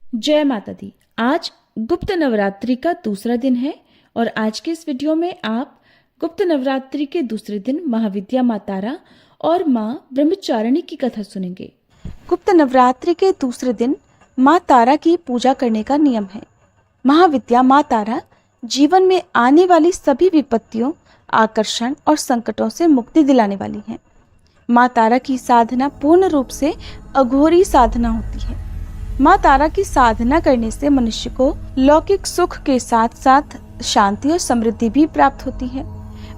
जय माता दी। आज गुप्त नवरात्रि का दूसरा दिन है और आज के इस वीडियो में आप गुप्त नवरात्रि के दूसरे दिन महाविद्या माँ तारा और माँ ब्रह्मचारिणी की कथा सुनेंगे। गुप्त नवरात्रि के दूसरे दिन माँ तारा की पूजा करने का नियम है। महाविद्या माँ तारा जीवन में आने वाली सभी विपत्तियों, आकर्षण और संकटों से मुक्ति दिलाने वाली हैं। माँ तारा की साधना पूर्ण रूप से अघोरी साधना होती है। माँ तारा की साधना करने से मनुष्य को लौकिक सुख के साथ साथ शांति और समृद्धि भी प्राप्त होती है।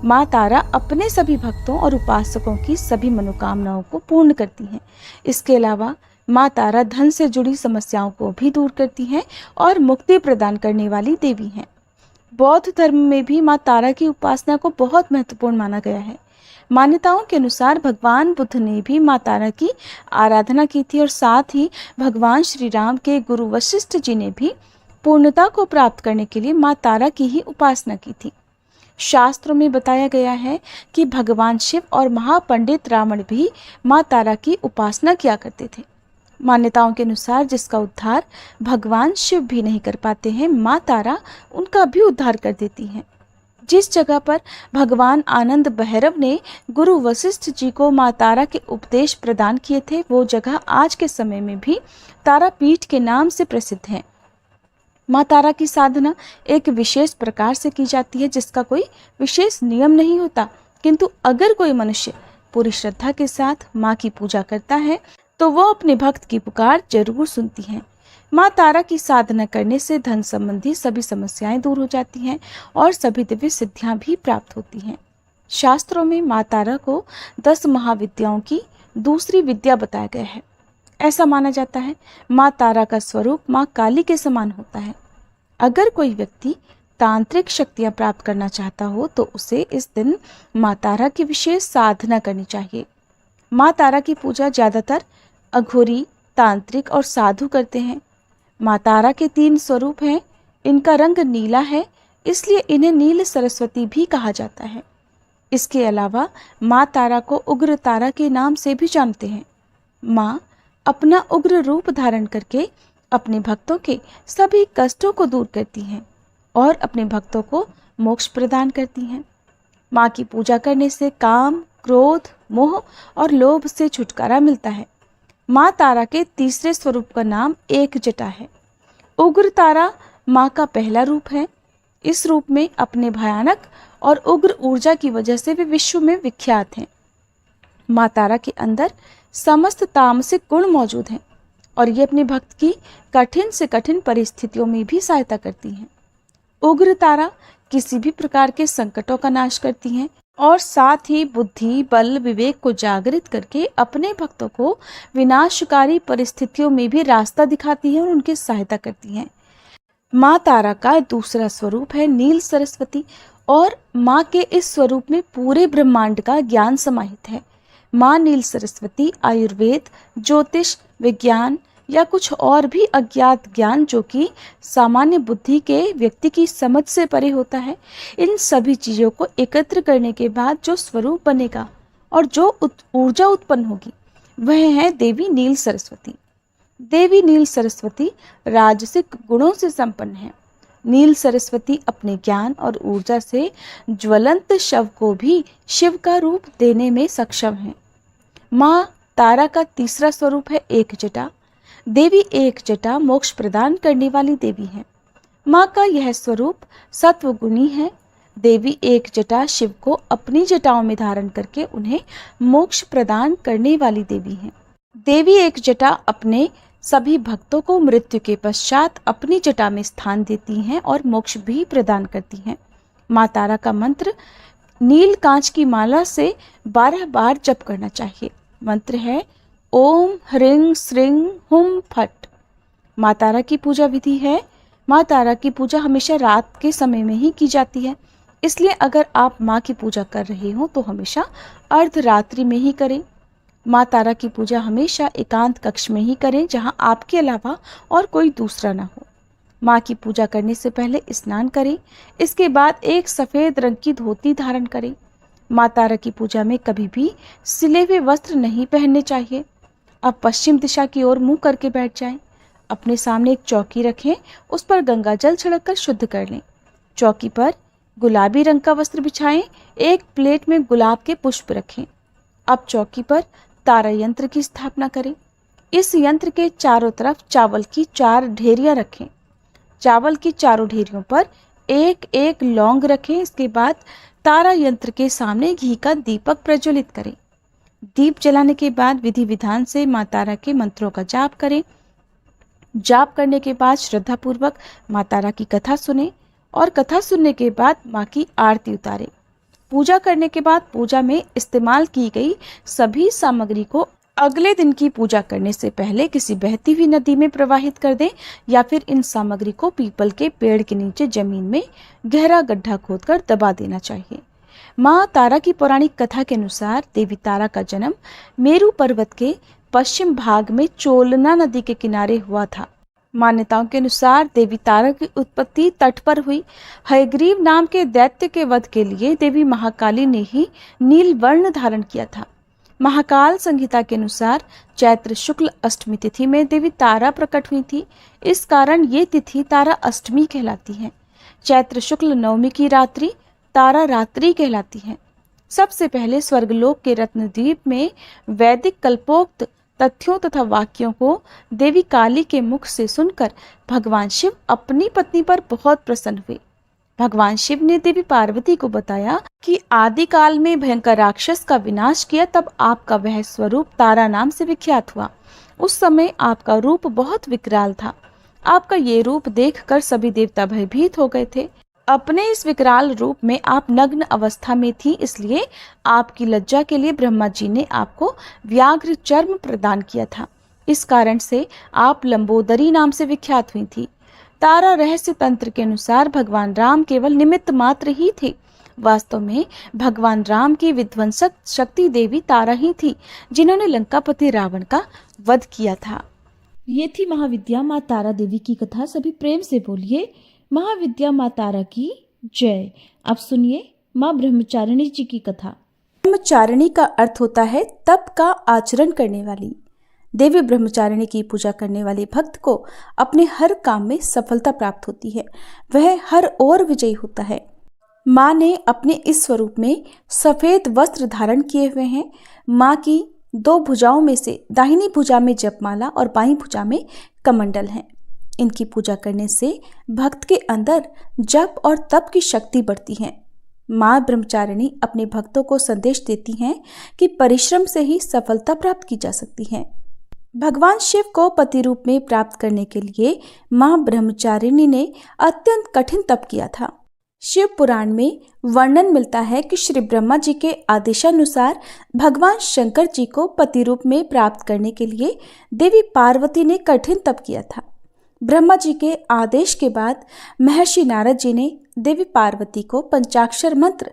माँ तारा अपने सभी भक्तों और उपासकों की सभी मनोकामनाओं को पूर्ण करती हैं। इसके अलावा माँ तारा धन से जुड़ी समस्याओं को भी दूर करती हैं और मुक्ति प्रदान करने वाली देवी हैं। बौद्ध धर्म में भी माँ तारा की उपासना को बहुत महत्वपूर्ण माना गया है। मान्यताओं के अनुसार भगवान बुद्ध ने भी माँ तारा की आराधना की थी और साथ ही भगवान श्री राम के गुरु वशिष्ठ जी ने भी पूर्णता को प्राप्त करने के लिए माँ तारा की ही उपासना की थी। शास्त्रों में बताया गया है कि भगवान शिव और महापंडित रावण भी माँ तारा की उपासना किया करते थे। मान्यताओं के अनुसार जिसका उद्धार भगवान शिव भी नहीं कर पाते हैं, माँ तारा उनका भी उद्धार कर देती हैं। जिस जगह पर भगवान आनंद भैरव ने गुरु वशिष्ठ जी को माँ तारा के उपदेश प्रदान किए थे, वो जगह आज के समय में भी तारापीठ के नाम से प्रसिद्ध है। माँ तारा की साधना एक विशेष प्रकार से की जाती है जिसका कोई विशेष नियम नहीं होता, किंतु अगर कोई मनुष्य पूरी श्रद्धा के साथ माँ की पूजा करता है तो वो अपने भक्त की पुकार जरूर सुनती हैं। माँ तारा की साधना करने से धन संबंधी सभी समस्याएं दूर हो जाती हैं और सभी दिव्य सिद्धियां भी प्राप्त होती हैं। शास्त्रों में माँ तारा को 10 महाविद्याओं की दूसरी विद्या बताया गया है। ऐसा माना जाता है माँ तारा का स्वरूप माँ काली के समान होता है। अगर कोई व्यक्ति तांत्रिक शक्तियां प्राप्त करना चाहता हो तो उसे इस दिन माँ तारा की विशेष साधना करनी चाहिए। माँ तारा की पूजा ज्यादातर अघोरी, तांत्रिक और साधु करते हैं। माँ तारा के 3 स्वरूप हैं। इनका रंग नीला है, इसलिए इन्हें नील सरस्वती भी कहा जाता है। इसके अलावा माँ तारा को उग्र तारा के नाम से भी जानते हैं। माँ अपना उग्र रूप धारण करके अपने भक्तों के सभी कष्टों को दूर करती हैं और अपने भक्तों को मोक्ष प्रदान करती हैं। माँ की पूजा करने से काम, क्रोध, मोह और लोभ से छुटकारा मिलता है। माँ तारा के तीसरे स्वरूप का नाम एक जटा है। उग्र तारा माँ का पहला रूप है। इस रूप में अपने भयानक और उग्र ऊर्जा की वजह से वे विश्व में विख्यात हैं। माँ तारा के अंदर समस्त तामसिक गुण मौजूद हैं और ये अपने भक्त की कठिन से कठिन परिस्थितियों में भी सहायता करती हैं। उग्र तारा किसी भी प्रकार के संकटों का नाश करती हैं और साथ ही बुद्धि, बल, विवेक को जागृत करके अपने भक्तों को विनाशकारी परिस्थितियों में भी रास्ता दिखाती है और उनकी सहायता करती हैं। माँ तारा का दूसरा स्वरूप है नील सरस्वती और माँ के इस स्वरूप में पूरे ब्रह्मांड का ज्ञान समाहित है। माँ नील सरस्वती आयुर्वेद, ज्योतिष, विज्ञान या कुछ और भी अज्ञात ज्ञान जो कि सामान्य बुद्धि के व्यक्ति की समझ से परे होता है, इन सभी चीज़ों को एकत्र करने के बाद जो स्वरूप बनेगा और जो ऊर्जा उत्पन्न होगी वह है देवी नील सरस्वती। देवी नील सरस्वती राजसिक गुणों से संपन्न है। नील सरस्वती अपने ज्ञान और ऊर्जा से ज्वलंत शव को भी शिव का रूप देने में सक्षम है। माँ तारा का तीसरा स्वरूप है एक जटा। देवी एक जटा मोक्ष प्रदान करने वाली देवी है। माँ का यह स्वरूप सत्वगुणी है। देवी एक जटा शिव को अपनी जटाओं में धारण करके उन्हें मोक्ष प्रदान करने वाली देवी है। देवी एक जटा अपने सभी भक्तों को मृत्यु के पश्चात अपनी जटा में स्थान देती हैं और मोक्ष भी प्रदान करती हैं। माँ तारा का मंत्र नील कांच की माला से 12 बार जप करना चाहिए। मंत्र है ओम ह्रीं श्रीं हुम फट। माँ तारा की पूजा विधि है। माँ तारा की पूजा हमेशा रात के समय में ही की जाती है, इसलिए अगर आप माँ की पूजा कर रहे हो तो हमेशा अर्धरात्रि में ही करें। माँ तारा की पूजा हमेशा एकांत कक्ष में ही करें जहाँ आपके अलावा और कोई दूसरा ना हो। माँ की पूजा करने से पहले स्नान करें, इसके बाद एक सफ़ेद रंग की धोती धारण करें। माँ तारा की पूजा में कभी भी सिले हुए वस्त्र नहीं पहनने चाहिए। अब पश्चिम दिशा की ओर मुंह करके बैठ जाएं। अपने सामने एक चौकी रखें, उस पर गंगा जल छिड़ककर शुद्ध कर लें। चौकी पर गुलाबी रंग का वस्त्र बिछाएं, एक प्लेट में गुलाब के पुष्प रखें। अब चौकी पर तारा यंत्र की स्थापना करें। इस यंत्र के चारों तरफ चावल की 4 ढेरियां रखें। चावल की चारों ढेरियों पर एक एक लौंग रखें। इसके बाद तारा यंत्र के सामने घी का दीपक प्रज्वलित करें। दीप जलाने के बाद विधि विधान से माँ तारा के मंत्रों का जाप करें। जाप करने के बाद श्रद्धापूर्वक माँ तारा की कथा सुने और कथा सुनने के बाद माँ की आरती उतारें। पूजा करने के बाद पूजा में इस्तेमाल की गई सभी सामग्री को अगले दिन की पूजा करने से पहले किसी बहती हुई नदी में प्रवाहित कर दें या फिर इन सामग्री को पीपल के पेड़ के नीचे जमीन में गहरा गड्ढा खोदकर दबा देना चाहिए। माँ तारा की पौराणिक कथा के अनुसार देवी तारा का जन्म मेरू पर्वत के पश्चिम भाग में चोलना नदी के किनारे हुआ था। मान्यताओं के अनुसार देवी तारा की उत्पत्ति तट पर हुई। हयग्रीव नाम के दैत्य के वध के लिए देवी महाकाली ने ही नील वर्ण धारण किया था। महाकाल संहिता के अनुसार चैत्र शुक्ल अष्टमी तिथि में देवी तारा प्रकट हुई थी। इस कारण ये तिथि तारा अष्टमी कहलाती है। चैत्र शुक्ल नवमी की रात्रि तारा रात्रि कहलाती है। सबसे पहले स्वर्गलोक के रत्नद्वीप में वैदिक कल्पोक्त तथ्यों तथा वाक्यों को देवी काली के मुख से सुनकर भगवान शिव अपनी पत्नी पर बहुत प्रसन्न हुए। भगवान शिव ने देवी पार्वती को बताया कि आदि काल में भयंकर राक्षस का विनाश किया, तब आपका वह स्वरूप तारा नाम से विख्यात हुआ। उस समय आपका रूप बहुत विकराल था। आपका ये रूप देखकर सभी देवता भयभीत हो गए थे। अपने इस विकराल रूप में आप नग्न अवस्था में थी, इसलिए आपकी लज्जा के लिए ब्रह्मा जी ने आपको व्याघ्र चर्म प्रदान किया था। इस कारण से आप लंबोदरी नाम से विख्यात हुई थी। तारा रहस्य तंत्र के अनुसार भगवान राम केवल निमित्त मात्र ही थे। वास्तव में भगवान राम की विध्वंसक शक्ति देवी तारा ही थी, जिन्होंने लंकापति रावण का वध किया था। ये थी महाविद्या माँ तारा देवी की कथा। सभी प्रेम से बोलिए महाविद्या माँ तारा की जय। अब सुनिए माँ ब्रह्मचारिणी जी की कथा। ब्रह्मचारिणी का अर्थ होता है तप का आचरण करने वाली। देवी ब्रह्मचारिणी की पूजा करने वाले भक्त को अपने हर काम में सफलता प्राप्त होती है। वह हर ओर विजयी होता है। माँ ने अपने इस स्वरूप में सफेद वस्त्र धारण किए हुए हैं। माँ की 2 भुजाओं में से दाहिनी भुजा में जपमाला और बाईं भुजा में कमंडल है। इनकी पूजा करने से भक्त के अंदर जप और तप की शक्ति बढ़ती है। माँ ब्रह्मचारिणी अपने भक्तों को संदेश देती हैं कि परिश्रम से ही सफलता प्राप्त की जा सकती है। भगवान शिव को पति रूप में प्राप्त करने के लिए माँ ब्रह्मचारिणी ने अत्यंत कठिन तप किया था। शिव पुराण में वर्णन मिलता है कि श्री ब्रह्मा जी के आदेशानुसार भगवान शंकर जी को पति रूप में प्राप्त करने के लिए देवी पार्वती ने कठिन तप किया था। ब्रह्मा जी के आदेश के बाद महर्षि नारद जी ने देवी पार्वती को पंचाक्षर मंत्र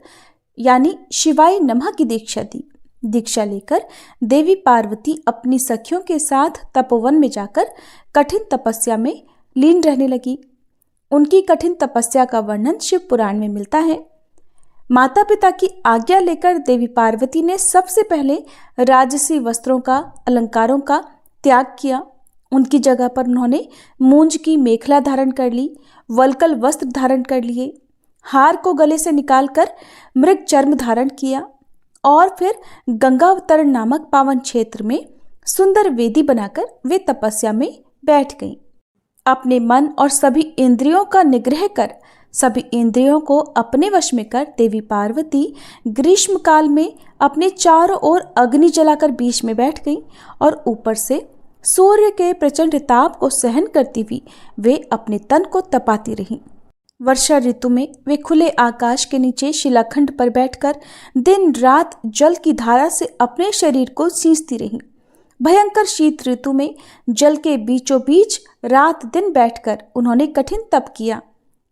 यानी शिवाय नमः की दीक्षा दी। दीक्षा लेकर देवी पार्वती अपनी सखियों के साथ तपोवन में जाकर कठिन तपस्या में लीन रहने लगी। उनकी कठिन तपस्या का वर्णन शिव पुराण में मिलता है। माता पिता की आज्ञा लेकर देवी पार्वती ने सबसे पहले राजसी वस्त्रों का अलंकारों का त्याग किया। उनकी जगह पर उन्होंने मूंज की मेखला धारण कर ली, वलकल वस्त्र धारण कर लिए, हार को गले से निकालकर मृग चर्म धारण किया और फिर गंगावतरण नामक पावन क्षेत्र में सुंदर वेदी बनाकर वे तपस्या में बैठ गईं। अपने मन और सभी इंद्रियों का निग्रह कर सभी इंद्रियों को अपने वश में कर देवी पार्वती ग्रीष्म काल में अपने चारों ओर अग्नि जलाकर बीच में बैठ गईं और ऊपर से सूर्य के प्रचंड ताप को सहन करती हुई वे अपने तन को तपाती रहीं। वर्षा ऋतु में वे खुले आकाश के नीचे शिलाखंड पर बैठकर दिन रात जल की धारा से अपने शरीर को सींचती रहीं। भयंकर शीत ऋतु में जल के बीचों बीच रात दिन बैठकर उन्होंने कठिन तप किया।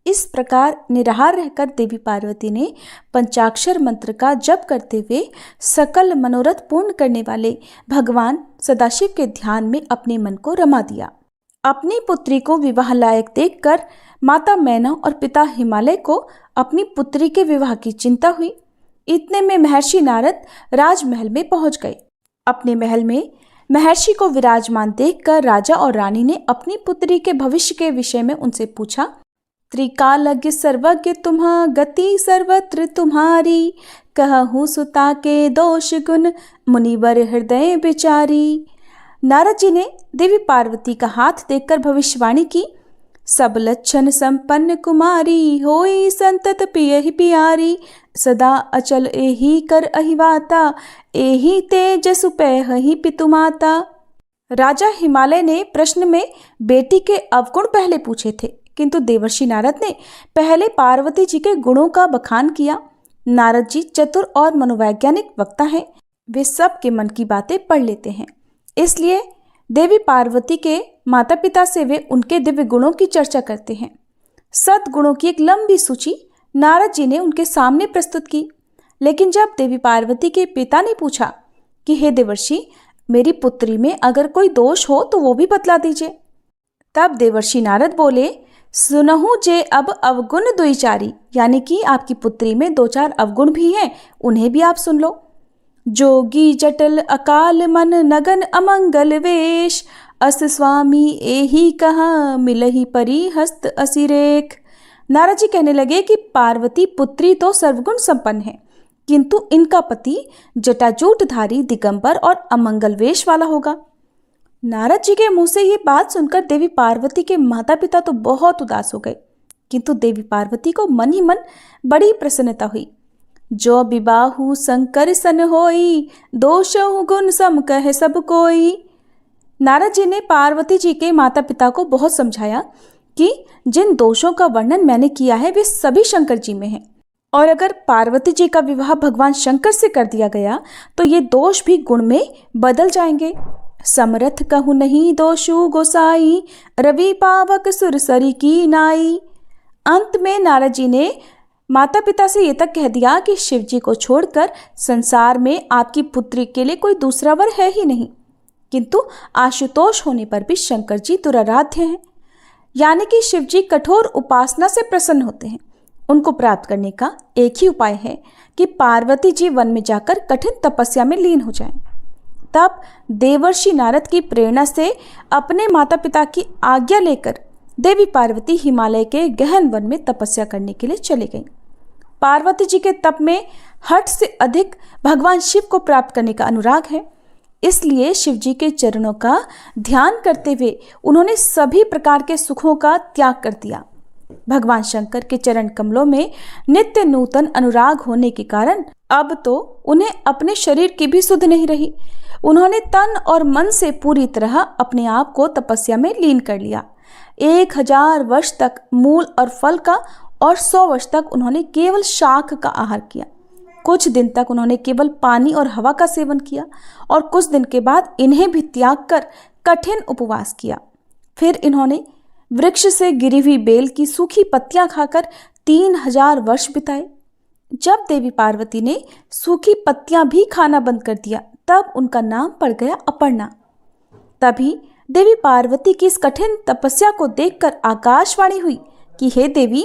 इस प्रकार निराहार रहकर देवी पार्वती ने पंचाक्षर मंत्र का जप करते हुए सकल मनोरथ पूर्ण करने वाले भगवान सदाशिव के ध्यान में अपने मन को रमा दिया। अपनी पुत्री को विवाह लायक देखकर माता मैना और पिता हिमालय को अपनी पुत्री के विवाह की चिंता हुई। इतने में महर्षि नारद राजमहल में पहुंच गए। अपने महल में महर्षि को विराजमान देखकर राजा और रानी ने अपनी पुत्री के भविष्य के विषय में उनसे पूछा। त्रिकालज्ञ सर्वज्ञ तुम्हा गति सर्वत्र तुम्हारी, कहूँ सुता के दोष गुण मुनिवर हृदय विचारी। नारद जी ने देवी पार्वती का हाथ देखकर भविष्यवाणी की। सब लक्षण संपन्न कुमारी, होई संतत पियहि प्यारी, सदा अचल एही कर अहिवाता, एही तेज सुपैहि पितुमाता। राजा हिमालय ने प्रश्न में बेटी के अवगुण पहले पूछे थे, किंतु देवर्षि नारद ने पहले पार्वती जी के गुणों का बखान किया। नारद जी चतुर और मनोवैज्ञानिक वक्ता हैं, वे सबके मन की बातें पढ़ लेते हैं। इसलिए देवी पार्वती के माता पिता से वे उनके दिव्य गुणों की चर्चा करते हैं। सद्गुणों की एक लंबी सूची नारद जी ने उनके सामने प्रस्तुत की। लेकिन जब देवी पार्वती के पिता ने पूछा कि हे देवर्षि, मेरी पुत्री में अगर कोई दोष हो तो वो भी बतला दीजिए, तब देवर्षि नारद बोले, सुनहु जे अब अवगुण दुईचारी, यानी कि आपकी पुत्री में 2-4 अवगुण भी हैं, उन्हें भी आप सुन लो। जोगी जटल अकाल मन नगन अमंगल वेश, अस स्वामी एही कहा मिलही परी हस्त असिरेख। नारद जी कहने लगे कि पार्वती पुत्री तो सर्वगुण संपन्न है, किंतु इनका पति जटाजूटधारी दिगंबर और अमंगल वेश वाला होगा। नारद जी के मुंह से ये बात सुनकर देवी पार्वती के माता पिता तो बहुत उदास हो गए, किंतु देवी पार्वती को मन ही मन बड़ी प्रसन्नता हुई। जो विबाहु शंकर सन होई, दोषहु गुण सम कहे सब कोई। नारद जी ने पार्वती जी के माता पिता को बहुत समझाया कि जिन दोषों का वर्णन मैंने किया है वे सभी शंकर जी में हैं, और अगर पार्वती जी का विवाह भगवान शंकर से कर दिया गया तो ये दोष भी गुण में बदल जाएंगे। समरथ कहु नहीं दोषु गोसाई, रवि पावक सुरसरी की नाई। अंत में नारद जी ने माता पिता से ये तक कह दिया कि शिव जी को छोड़कर संसार में आपकी पुत्री के लिए कोई दूसरा वर है ही नहीं, किंतु आशुतोष होने पर भी शंकर जी दुराराध्य हैं, यानी कि शिव जी कठोर उपासना से प्रसन्न होते हैं। उनको प्राप्त करने का एक ही उपाय है कि पार्वती जी वन में जाकर कठिन तपस्या में लीन हो जाएं। तब देवर्षि नारद की प्रेरणा से अपने माता पिता की आज्ञा लेकर देवी पार्वती हिमालय के गहन वन में तपस्या करने के लिए चली गईं। पार्वती जी के तप में हठ से अधिक भगवान शिव को प्राप्त करने का अनुराग है, इसलिए शिव जी के चरणों का ध्यान करते हुए उन्होंने सभी प्रकार के सुखों का त्याग कर दिया। भगवान शंकर के चरण कमलों में नित्य नूतन अनुराग होने के कारण अब तो उन्हें अपने शरीर की भी सुध नहीं रही। उन्होंने तन और मन से पूरी तरह अपने आप को तपस्या में लीन कर लिया। 1000 वर्ष तक मूल और फल का और 100 वर्ष तक उन्होंने केवल शाक का आहार किया। कुछ दिन तक उन्होंने केवल पानी और हवा का सेवन किया और कुछ दिन के बाद इन्हें भी त्याग कर कठिन उपवास किया। फिर इन्होंने वृक्ष से गिरी हुई बेल की सूखी पत्तियां खाकर 3000 वर्ष बिताए। जब देवी पार्वती ने सूखी पत्तियां भी खाना बंद कर दिया तब उनका नाम पड़ गया अपर्णा। तभी देवी पार्वती की इस कठिन तपस्या को देखकर आकाशवाणी हुई कि हे देवी,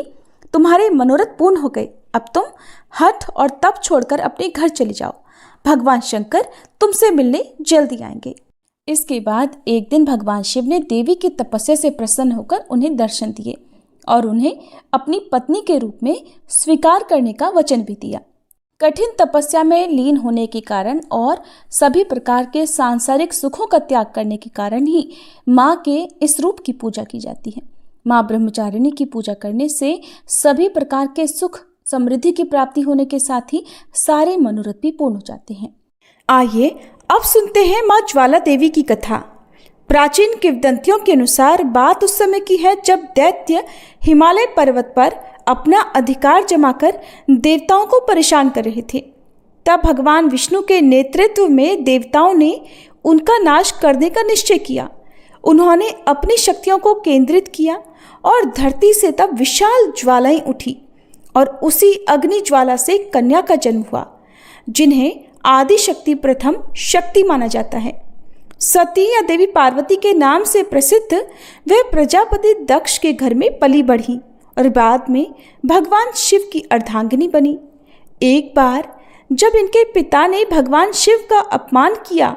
तुम्हारे मनोरथ पूर्ण हो गए, अब तुम हठ और तप छोड़कर अपने घर चली जाओ, भगवान शंकर तुमसे मिलने जल्दी आएंगे। इसके बाद एक दिन भगवान शिव ने देवी की तपस्या से प्रसन्न होकर उन्हें दर्शन दिए और उन्हें अपनी पत्नी के रूप में स्वीकार करने का वचन भी दिया। कठिन तपस्या में लीन होने के कारण और सभी प्रकार के सांसारिक सुखों का त्याग करने के कारण ही माँ के इस रूप की पूजा की जाती है। माँ ब्रह्मचारिणी की पूजा करने से सभी प्रकार के सुख समृद्धि की प्राप्ति होने के साथ ही सारे मनोरथ भी पूर्ण हो जाते हैं। आइए अब सुनते हैं माँ ज्वाला देवी की कथा। प्राचीन किंवदंतियों के अनुसार बात उस समय की है जब दैत्य हिमालय पर्वत पर अपना अधिकार जमाकर देवताओं को परेशान कर रहे थे। तब भगवान विष्णु के नेतृत्व में देवताओं ने उनका नाश करने का निश्चय किया। उन्होंने अपनी शक्तियों को केंद्रित किया और धरती से तब विशाल ज्वालाएं उठी और उसी अग्नि ज्वाला से कन्या का जन्म हुआ, जिन्हें आदि शक्ति प्रथम शक्ति माना जाता है। सती या देवी पार्वती के नाम से प्रसिद्ध वह प्रजापति दक्ष के घर में पली बढ़ी और बाद में भगवान शिव की अर्धांगिनी बनी। एक बार जब इनके पिता ने भगवान शिव का अपमान किया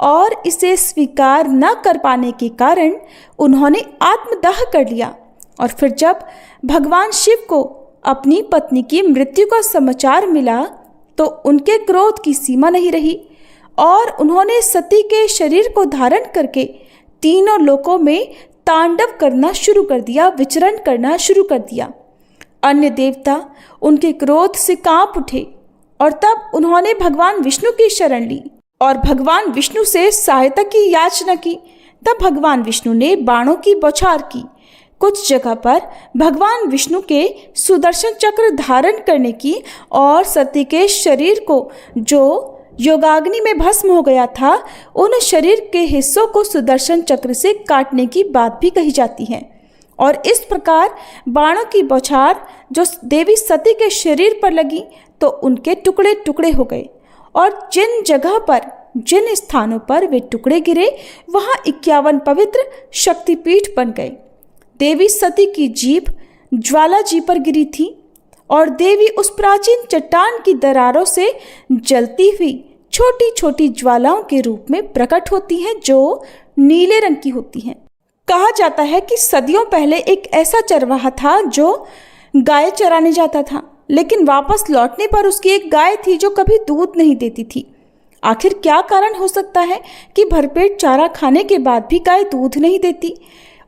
और इसे स्वीकार न कर पाने के कारण उन्होंने आत्मदाह कर लिया। और फिर जब भगवान शिव को अपनी पत्नी की मृत्यु का समाचार मिला तो उनके क्रोध की सीमा नहीं रही और उन्होंने सती के शरीर को धारण करके तीनों लोकों में तांडव करना शुरू कर दिया, विचरण करना शुरू कर दिया। अन्य देवता उनके क्रोध से कांप उठे और तब उन्होंने भगवान विष्णु की शरण ली और भगवान विष्णु से सहायता की याचना की। तब भगवान विष्णु ने बाणों की बौछार की। कुछ जगह पर भगवान विष्णु के सुदर्शन चक्र धारण करने की और सती के शरीर को जो योगाग्नि में भस्म हो गया था, उन शरीर के हिस्सों को सुदर्शन चक्र से काटने की बात भी कही जाती है। और इस प्रकार बाणों की बौछार जो देवी सती के शरीर पर लगी तो उनके टुकड़े टुकड़े हो गए और जिन जगह पर, जिन स्थानों पर वे टुकड़े गिरे वहां 51 पवित्र शक्तिपीठ बन गए। देवी सती की जीभ ज्वाला जी पर गिरी थी और देवी उस प्राचीन चट्टान की दरारों से जलती हुई छोटी छोटी ज्वालाओं के रूप में प्रकट होती हैं जो नीले रंग की होती हैं। कहा जाता है कि सदियों पहले एक ऐसा चरवाहा था जो गाय चराने जाता था, लेकिन वापस लौटने पर उसकी एक गाय थी जो कभी दूध नहीं देती थी। आखिर क्या कारण हो सकता है कि भरपेट चारा खाने के बाद भी गाय दूध नहीं देती?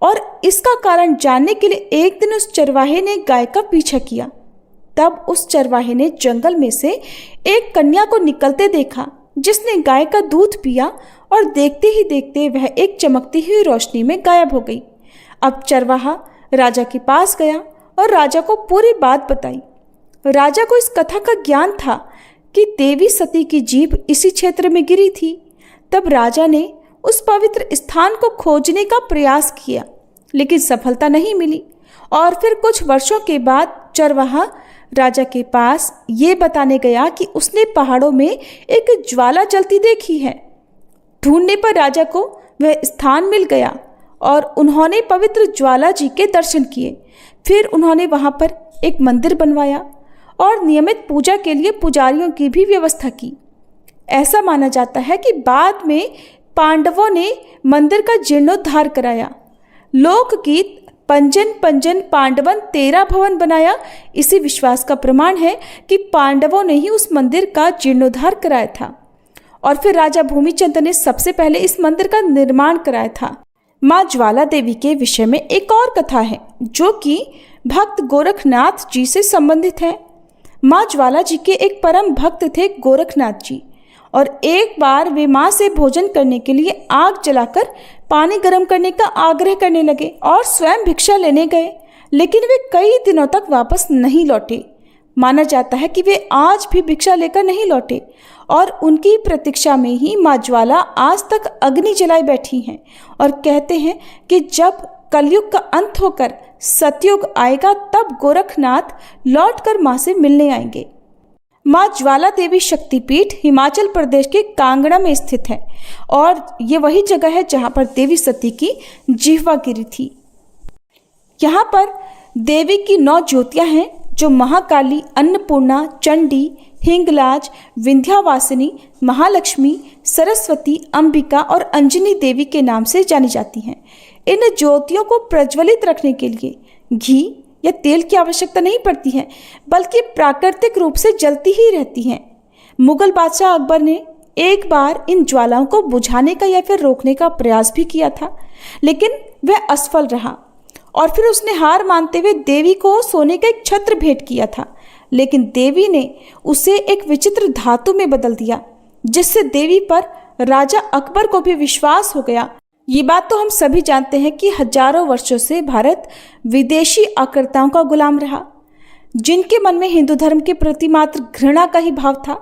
और इसका कारण जानने के लिए एक दिन उस चरवाहे ने गाय का पीछा किया। तब उस चरवाहे ने जंगल में से एक कन्या को निकलते देखा जिसने गाय का दूध पिया और देखते ही देखते वह एक चमकती हुई रोशनी में गायब हो गई। अब चरवाहा राजा के पास गया और राजा को पूरी बात बताई। राजा को इस कथा का ज्ञान था कि देवी सती की जीभ इसी क्षेत्र में गिरी थी। तब राजा ने उस पवित्र स्थान को खोजने का प्रयास किया, लेकिन सफलता नहीं मिली। और फिर कुछ वर्षों के बाद चरवाहा राजा के पास ये बताने गया कि उसने पहाड़ों में एक ज्वाला जलती देखी है। ढूंढने पर राजा को वह स्थान मिल गया और उन्होंने पवित्र ज्वाला जी के दर्शन किए। फिर उन्होंने वहां पर एक मंदिर बनवाया और नियमित पूजा के लिए पुजारियों की भी व्यवस्था की। ऐसा माना जाता है कि बाद में पांडवों ने मंदिर का जीर्णोद्धार कराया। लोकगीत पंजन पंजन पांडवन 13 भवन बनाया इसी विश्वास का प्रमाण है कि पांडवों ने ही उस मंदिर का जीर्णोद्धार कराया था। और फिर राजा भूमिचंद ने सबसे पहले इस मंदिर का निर्माण कराया था। माँ ज्वाला देवी के विषय में एक और कथा है जो कि भक्त गोरखनाथ जी से संबंधित है। माँ ज्वाला जी के एक परम भक्त थे गोरखनाथ जी, और एक बार वे माँ से भोजन करने के लिए आग जलाकर पानी गर्म करने का आग्रह करने लगे और स्वयं भिक्षा लेने गए, लेकिन वे कई दिनों तक वापस नहीं लौटे। माना जाता है कि वे आज भी भिक्षा लेकर नहीं लौटे और उनकी प्रतीक्षा में ही माँ ज्वाला आज तक अग्नि जलाए बैठी हैं और कहते हैं कि जब कलयुग का अंत होकर सतयुग आएगा तब गोरखनाथ लौटकर माँ से मिलने आएंगे। माँ ज्वाला देवी शक्तिपीठ हिमाचल प्रदेश के कांगड़ा में स्थित है और ये वही जगह है जहाँ पर देवी सती की जिह्वा गिरी थी। यहाँ पर देवी की 9 ज्योतियाँ हैं जो महाकाली, अन्नपूर्णा, चंडी, हिंगलाज, विंध्यावासिनी, महालक्ष्मी, सरस्वती, अंबिका और अंजनी देवी के नाम से जानी जाती हैं। इन ज्योतियों को प्रज्वलित रखने के लिए घी या तेल की आवश्यकता नहीं पड़ती है, बल्कि प्राकृतिक रूप से जलती ही रहती हैं। मुगल बादशाह अकबर ने एक बार इन ज्वालाओं को बुझाने का या फिर रोकने का प्रयास भी किया था, लेकिन वह असफल रहा और फिर उसने हार मानते हुए देवी को सोने का एक छत्र भेंट किया था, लेकिन देवी ने उसे एक विचित्र धातु में बदल दिया, जिससे देवी पर राजा अकबर को भी विश्वास हो गया। ये बात तो हम सभी जानते हैं कि हजारों वर्षों से भारत विदेशी आक्रांताओं का गुलाम रहा, जिनके मन में हिंदू धर्म के प्रति मात्र घृणा का ही भाव था,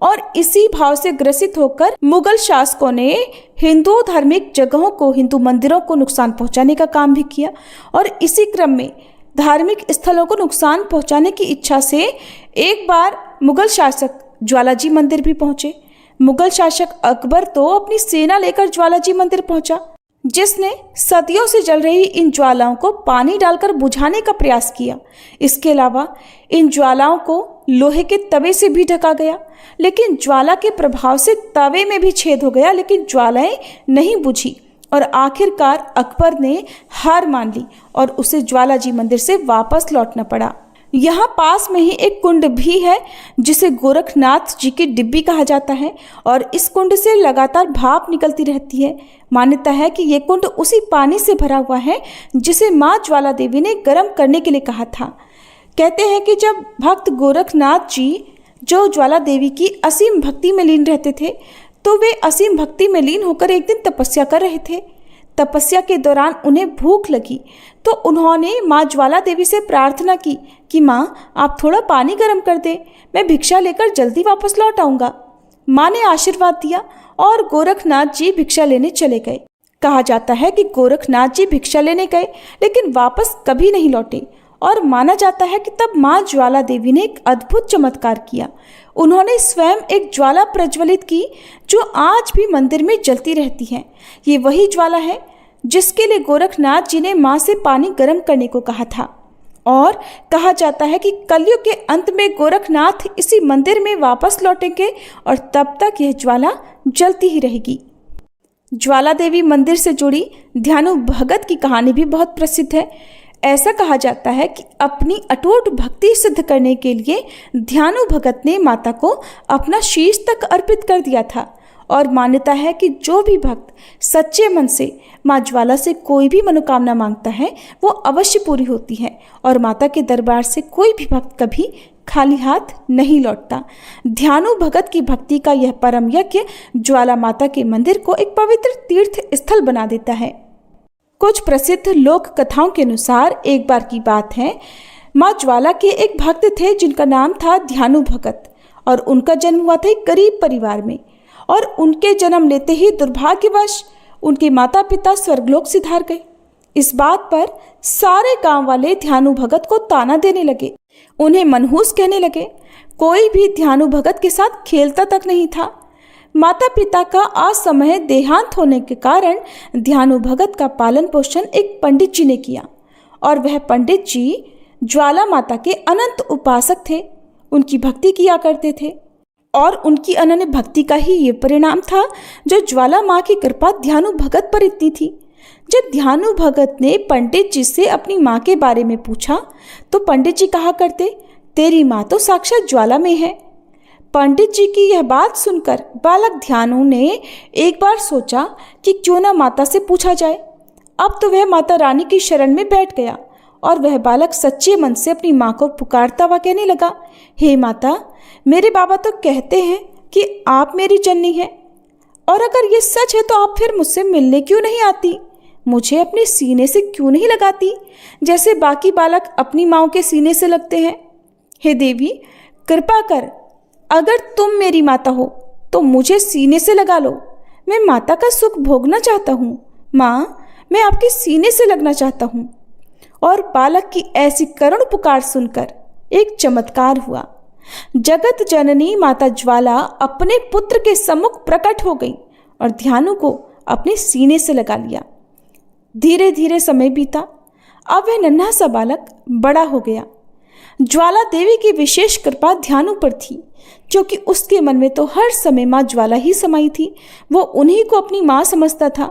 और इसी भाव से ग्रसित होकर मुगल शासकों ने हिंदू धार्मिक जगहों को, हिंदू मंदिरों को नुकसान पहुंचाने का काम भी किया। और इसी क्रम में धार्मिक स्थलों को नुकसान पहुंचाने की इच्छा से एक बार मुगल शासक ज्वालाजी मंदिर भी पहुंचे। मुगल शासक अकबर तो अपनी सेना लेकर ज्वालाजी मंदिर पहुंचा, जिसने सदियों से जल रही इन ज्वालाओं को पानी डालकर बुझाने का प्रयास किया। इसके अलावा इन ज्वालाओं को लोहे के तवे से भी ढका गया, लेकिन ज्वाला के प्रभाव से तवे में भी छेद हो गया, लेकिन ज्वालाएं नहीं बुझी और आखिरकार अकबर ने हार मान ली और उसे ज्वालाजी मंदिर से वापस लौटना पड़ा। यहाँ पास में ही एक कुंड भी है जिसे गोरखनाथ जी की डिब्बी कहा जाता है और इस कुंड से लगातार भाप निकलती रहती है। मान्यता है कि ये कुंड उसी पानी से भरा हुआ है जिसे माँ ज्वाला देवी ने गर्म करने के लिए कहा था। कहते हैं कि जब भक्त गोरखनाथ जी जो ज्वाला देवी की असीम भक्ति में लीन रहते थे, तो वे असीम भक्ति में लीन होकर एक दिन तपस्या कर रहे थे। तपस्या के दौरान उन्हें भूख लगी तो उन्होंने माँ ज्वाला देवी से प्रार्थना की कि माँ आप थोड़ा पानी गर्म कर दें, मैं भिक्षा लेकर जल्दी वापस लौट आऊँगा। माँ ने आशीर्वाद दिया और गोरखनाथ जी भिक्षा लेने चले गए। कहा जाता है कि गोरखनाथ जी भिक्षा लेने गए लेकिन वापस कभी नहीं लौटे और माना जाता है कि तब माँ ज्वाला देवी ने एक अद्भुत चमत्कार किया। उन्होंने स्वयं एक ज्वाला प्रज्वलित की जो आज भी मंदिर में जलती रहती है। ये वही ज्वाला है जिसके लिए गोरखनाथ जी ने माँ से पानी गर्म करने को कहा था और कहा जाता है कि कलयुग के अंत में गोरखनाथ इसी मंदिर में वापस लौटेंगे और तब तक यह ज्वाला जलती ही रहेगी। ज्वाला देवी मंदिर से जुड़ी ध्यानु भगत की कहानी भी बहुत प्रसिद्ध है। ऐसा कहा जाता है कि अपनी अटूट भक्ति सिद्ध करने के लिए ध्यानु भगत ने माता को अपना शीश तक अर्पित कर दिया था और मान्यता है कि जो भी भक्त सच्चे मन से माँ ज्वाला से कोई भी मनोकामना मांगता है वो अवश्य पूरी होती है और माता के दरबार से कोई भी भक्त कभी खाली हाथ नहीं लौटता। ध्यानु भगत की भक्ति का यह परम यज्ञ ज्वाला माता के मंदिर को एक पवित्र तीर्थ स्थल बना देता है। कुछ प्रसिद्ध लोक कथाओं के अनुसार एक बार की बात है, माँ ज्वाला के एक भक्त थे जिनका नाम था ध्यानु भगत और उनका जन्म हुआ था एक गरीब परिवार में और उनके जन्म लेते ही दुर्भाग्यवश उनके माता पिता स्वर्गलोक सिधार गए। इस बात पर सारे गांव वाले ध्यानु भगत को ताना देने लगे, उन्हें मनहूस कहने लगे। कोई भी ध्यानु भगत के साथ खेलता तक नहीं था। माता पिता का असमय देहांत होने के कारण ध्यानु भगत का पालन पोषण एक पंडित जी ने किया और वह पंडित जी ज्वाला माता के अनंत उपासक थे, उनकी भक्ति किया करते थे और उनकी अनन्य भक्ति का ही ये परिणाम था जो ज्वाला माँ की कृपा ध्यानु भगत पर इतनी थी। जब ध्यानु भगत ने पंडित जी से अपनी माँ के बारे में पूछा तो पंडित जी कहा करते, तेरी माँ तो साक्षात ज्वाला में है। पंडित जी की यह बात सुनकर बालक ध्यानु ने एक बार सोचा कि क्यों ना माता से पूछा जाए। अब तो वह माता रानी की शरण में बैठ गया और वह बालक सच्चे मन से अपनी माँ को पुकारता हुआ कहने लगा, हे माता, मेरे बाबा तो कहते हैं कि आप मेरी जननी है और अगर ये सच है तो आप फिर मुझसे मिलने क्यों नहीं आती, मुझे अपने सीने से क्यों नहीं लगाती जैसे बाकी बालक अपनी माँओं के सीने से लगते हैं। हे देवी, कृपा कर, अगर तुम मेरी माता हो तो मुझे सीने से लगा लो, मैं माता का सुख भोगना चाहता हूँ। माँ, मैं आपके सीने से लगना चाहता हूँ। और बालक की ऐसी करुण पुकार सुनकर एक चमत्कार हुआ। जगत जननी माता ज्वाला अपने पुत्र के सम्मुख प्रकट हो गई और ध्यानु को अपने सीने से लगा लिया। धीरे धीरे समय बीता, अब वह नन्हा सा बालक बड़ा हो गया। ज्वाला देवी की विशेष कृपा ध्यानु पर थी क्योंकि उसके मन में तो हर समय माँ ज्वाला ही समाई थी। वो उन्हीं को अपनी माँ समझता था।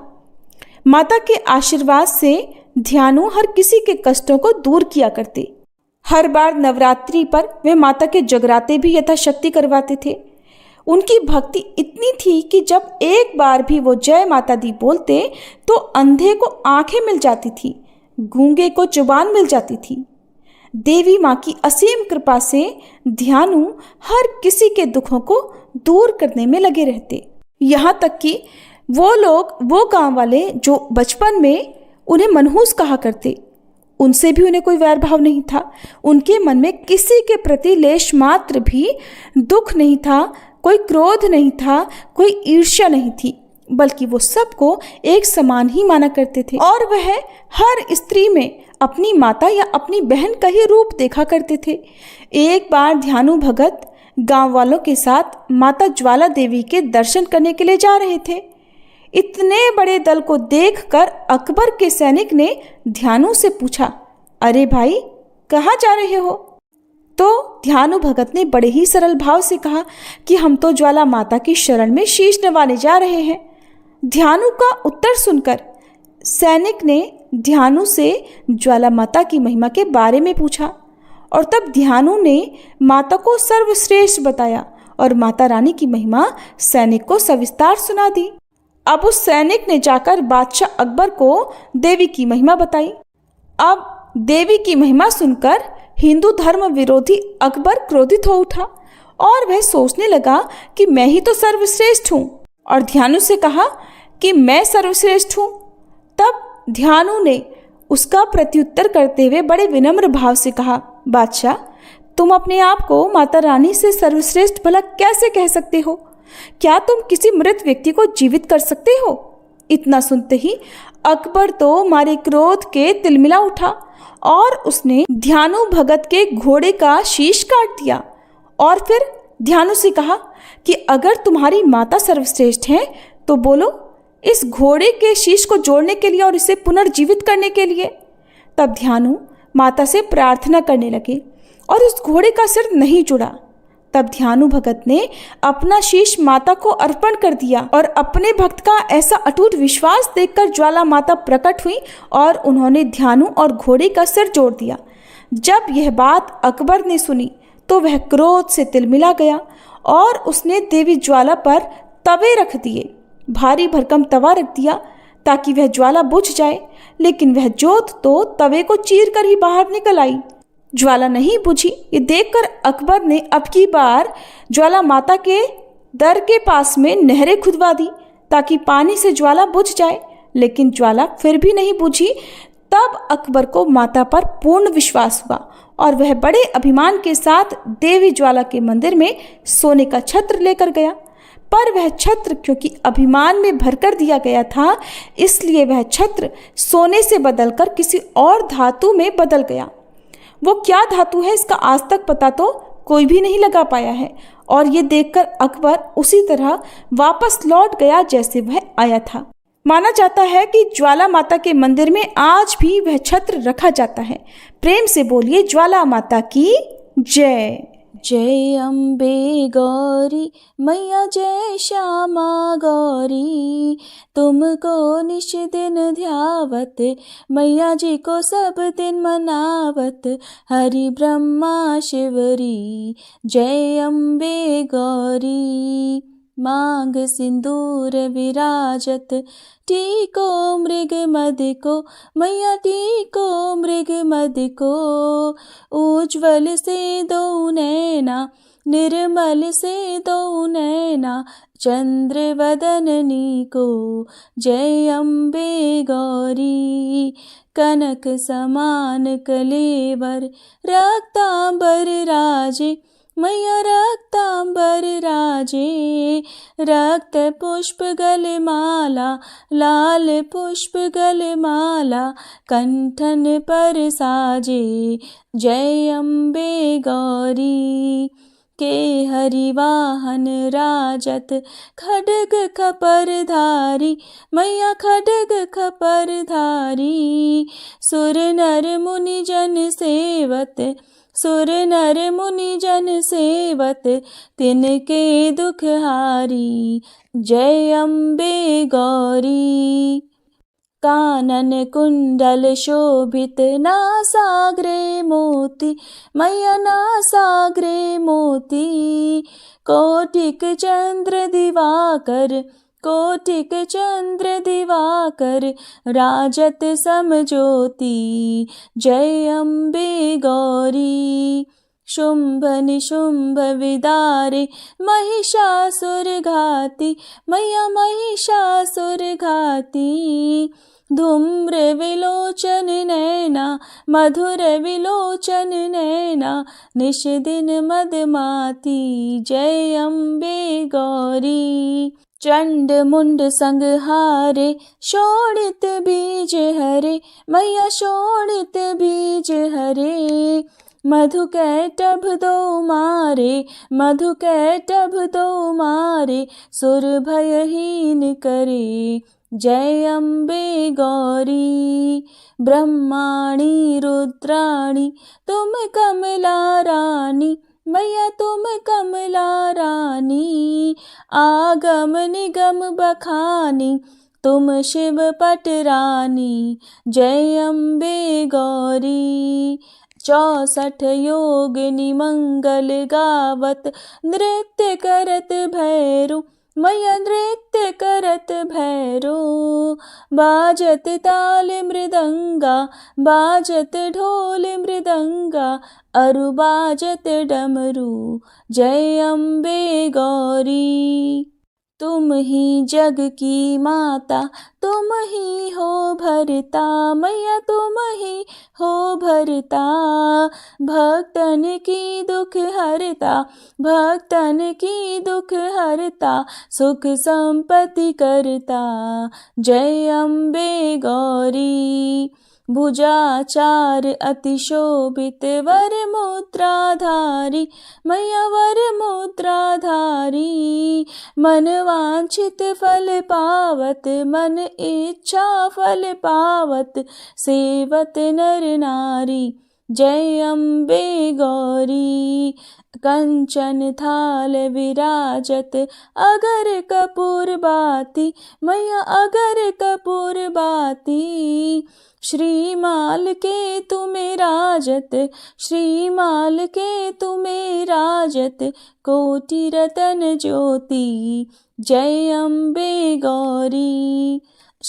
माता के आशीर्वाद से ध्यानु हर किसी के कष्टों को दूर किया करते। हर बार नवरात्रि पर वे माता के जगराते भी यथाशक्ति करवाते थे। उनकी भक्ति इतनी थी कि जब एक बार भी वो जय माता दी बोलते तो अंधे को आंखें मिल जाती थी, गूंगे को जुबान मिल जाती थी। देवी माँ की असीम कृपा से ध्यानु हर किसी के दुखों को दूर करने में लगे रहते। यहाँ तक कि वो गांव वाले जो बचपन में उन्हें मनहूस कहा करते, उनसे भी उन्हें कोई वैर भाव नहीं था। उनके मन में किसी के प्रति लेश मात्र भी दुख नहीं था, कोई क्रोध नहीं था, कोई ईर्ष्या नहीं थी, बल्कि वो सबको एक समान ही माना करते थे और वह हर स्त्री में अपनी माता या अपनी बहन का ही रूप देखा करते थे। एक बार ध्यानु भगत गांव वालों के साथ माता ज्वाला देवी के दर्शन करने के लिए जा रहे थे। इतने बड़े दल को देखकर अकबर के सैनिक ने ध्यानु से पूछा, अरे भाई, कहाँ जा रहे हो? तो ध्यानु भगत ने बड़े ही सरल भाव से कहा कि हम तो ज्वाला माता की शरण में शीश नवाने जा रहे हैं। ध्यानु का उत्तर सुनकर सैनिक ने ध्यानु से ज्वाला माता की महिमा के बारे में पूछा और तब ध्यानु ने माता को सर्वश्रेष्ठ बताया और माता रानी की महिमा सैनिक को सविस्तार सुना दी। अब उस सैनिक ने जाकर बादशाह अकबर को देवी की महिमा बताई। अब देवी की महिमा सुनकर हिंदू धर्म विरोधी अकबर क्रोधित हो उठा और वह सोचने लगा कि मैं ही तो सर्वश्रेष्ठ हूँ, और ध्यानु से कहा कि मैं सर्वश्रेष्ठ हूँ। तब ध्यानु ने उसका प्रत्युत्तर करते हुए बड़े विनम्र भाव से कहा, बादशाह, तुम अपने आप को माता रानी से सर्वश्रेष्ठ भला कैसे कह सकते हो? क्या तुम किसी मृत व्यक्ति को जीवित कर सकते हो? इतना सुनते ही अकबर तो मारे क्रोध के तिलमिला उठा और उसने ध्यानु भगत के घोड़े का शीश काट दिया और फिर ध्यानु से कहा कि अगर तुम्हारी माता सर्वश्रेष्ठ है तो बोलो इस घोड़े के शीश को जोड़ने के लिए और इसे पुनर्जीवित करने के लिए। तब ध्यानु माता से प्रार्थना करने लगे और उस घोड़े का सिर नहीं जुड़ा। तब ध्यानु भगत ने अपना शीश माता को अर्पण कर दिया और अपने भक्त का ऐसा अटूट विश्वास देखकर ज्वाला माता प्रकट हुई और उन्होंने ध्यानु और घोड़े का सिर जोड़ दिया। जब यह बात अकबर ने सुनी तो वह क्रोध से तिलमिला गया और उसने देवी ज्वाला पर तवे रख दिए, भारी भरकम तवा रख दिया ताकि वह ज्वाला बुझ जाए, लेकिन वह जोत तो तवे को चीर कर ही बाहर निकल आई। ज्वाला नहीं बुझी। ये देखकर अकबर ने अब की बार ज्वाला माता के दर के पास में नहरें खुदवा दी ताकि पानी से ज्वाला बुझ जाए, लेकिन ज्वाला फिर भी नहीं बुझी। तब अकबर को माता पर पूर्ण विश्वास हुआ और वह बड़े अभिमान के साथ देवी ज्वाला के मंदिर में सोने का छत्र लेकर गया। पर वह छत्र क्योंकि अभिमान में भरकर दिया गया था, इसलिए वह छत्र सोने से बदलकर किसी और धातु में बदल गया। वो क्या धातु है इसका आज तक पता तो कोई भी नहीं लगा पाया है, और ये देखकर अकबर उसी तरह वापस लौट गया जैसे वह आया था। माना जाता है कि ज्वाला माता के मंदिर में आज भी वह छत्र रखा जाता है। प्रेम से बोलिए ज्वाला माता की जय। जय अम्बे गौरी मैया, जय श्यामा गौरी, तुमको निश दिन ध्यावत, मैया जी को सब दिन मनावत, हरि ब्रह्मा शिवरी। जय अम्बे गौरी, मांग सिंदूर विराजत, टीको मृग मद को, मैया टीको मृग मद को, उज्ज्वल से दो नैना, निर्मल से दो नैना, चंद्र वदननी को। जय अम्बे गौरी, कनक समान कलेवर, रक्तांबर राजे, मैया रक्तांबर राजे, रक्त पुष्प गलमाला, लाल पुष्प गलमाला, कंठन पर साजे। जय अम्बे गौरी, के हरिवाहन राजत, खड्ग खपर धारी, मैया खड्ग खपर धारी, सुर नर मुनि जन सेवत, सुर नर मुनि जन सेवत, तिनके दुख हारी। जय अम्बे गौरी, कानन कुंडल शोभित, नासाग्रे मोती, मैया नासाग्रे मोती, कोटिक चंद्र दिवाकर, कोटिक चंद्र दिवाकर, राजत समज्योति। जय अम्बे गौरी, शुंभ निशुंभ विदारे, महिषासुर घाती, मैया महिषासुर घाती, धूम्र विलोचन नैना, मधुर विलोचन नैना, निश दिन मदमाती। जय अम्बे गौरी, चंड मुंड संहारे, शोणित बीज हरे, मैया शोणित बीज हरे, मधु कैटभ दो मारे, मधु कैटभ दो मारे, सुर भयहीन करे। जय अम्बे गौरी ब्रह्माणी रुद्राणी तुम कमला रानी, मैया तुम कमला रानी। आगम निगम बखानी तुम शिव पट रानी, जय अम्बे गौरी। 64 योगिनी मंगल गावत नृत्य करत भैरू, मैया नृत्य करत भैरू। बाजत ताल मृदंगा, बाजत ढोल मृदंगा, अरु बाजत डमरू, जय अम्बे गौरी। तुम ही जग की माता, तुम ही हो भरता, मैया तुम ही हो भरता। भक्तन की दुख हरता, भक्तन की दुख हरता, सुख संपत्ति करता, जय अम्बे गौरी। भुजाचार अति शोभित वर मुद्राधारी, मैया वर मुद्राधारी। मन वांछित फल पावत, मन इच्छा फल पावत, सेवत नर नारी, जय अम्बे गौरी। कंचन थाल विराजत अगर कपूर बाती, मैया अगर कपूर बाती। श्रीमाल के तुम्हें राजत, श्रीमाल के तुम्हें राजत, कोटि रतन ज्योति, जय अम्बे गौरी।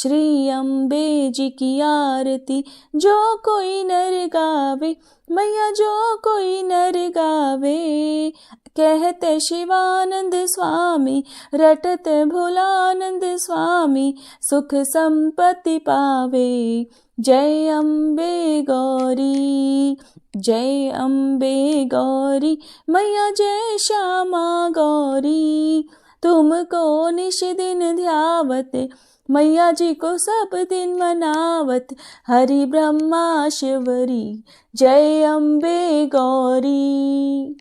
श्री अम्बे जी की आरती जो कोई नर गावे, मैया जो कोई नर गावे। कहते शिवानंद स्वामी, रटत भोलानंद स्वामी, सुख संपत्ति पावे, जय अम्बे गौरी। जय अम्बे गौरी, मैया जय श्यामा गौरी। तुमको निश दिन ध्यावत, मैया जी को सब दिन मनावत, हरि ब्रह्मा शिवरी, जय अम्बे गौरी।